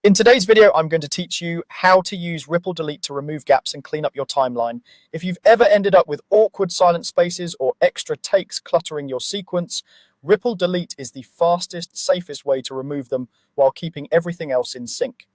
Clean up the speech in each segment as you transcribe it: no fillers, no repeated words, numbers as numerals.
In today's video, I'm going to teach you how to use Ripple Delete to remove gaps and clean up your timeline. If you've ever ended up with awkward silent spaces or extra takes cluttering your sequence, Ripple Delete is the fastest, safest way to remove them while keeping everything else in sync.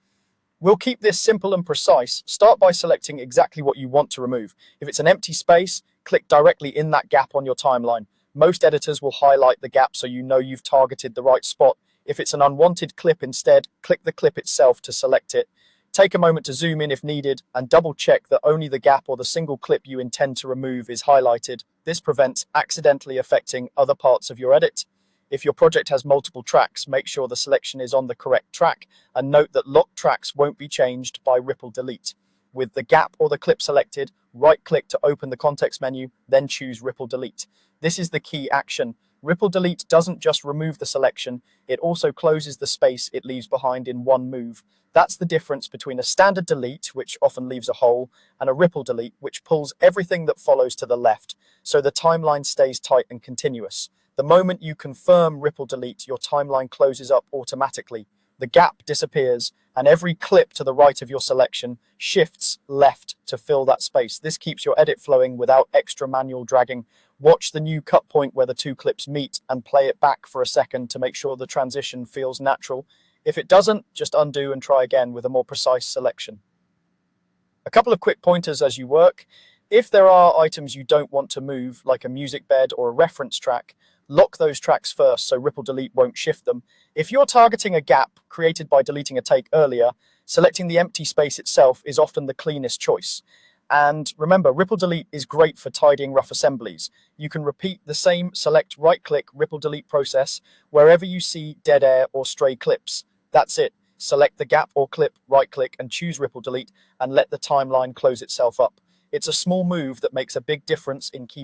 We'll keep this simple and precise. Start by selecting exactly what you want to remove. If it's an empty space, click directly in that gap on your timeline. Most editors will highlight the gap so you know you've targeted the right spot. If it's an unwanted clip instead, click the clip itself to select it. Take a moment to zoom in if needed and double check that only the gap or the single clip you intend to remove is highlighted. This prevents accidentally affecting other parts of your edit. If your project has multiple tracks, make sure the selection is on the correct track and note that locked tracks won't be changed by Ripple Delete. With the gap or the clip selected, right-click to open the context menu, then choose Ripple Delete. This is the key action. Ripple Delete doesn't just remove the selection, it also closes the space it leaves behind in one move. That's the difference between a standard delete, which often leaves a hole, and a Ripple Delete, which pulls everything that follows to the left, so the timeline stays tight and continuous. The moment you confirm Ripple Delete, your timeline closes up automatically. The gap disappears, and every clip to the right of your selection shifts left to fill that space. This keeps your edit flowing without extra manual dragging. Watch the new cut point where the two clips meet and play it back for a second to make sure the transition feels natural. If it doesn't, just undo and try again with a more precise selection. A couple of quick pointers as you work. If there are items you don't want to move, like a music bed or a reference track, lock those tracks first so Ripple Delete won't shift them. If you're targeting a gap created by deleting a take earlier, selecting the empty space itself is often the cleanest choice. And remember, Ripple Delete is great for tidying rough assemblies. You can repeat the same select right-click Ripple Delete process wherever you see dead air or stray clips. That's it. Select the gap or clip, right-click and choose Ripple Delete and let the timeline close itself up. It's a small move that makes a big difference in keeping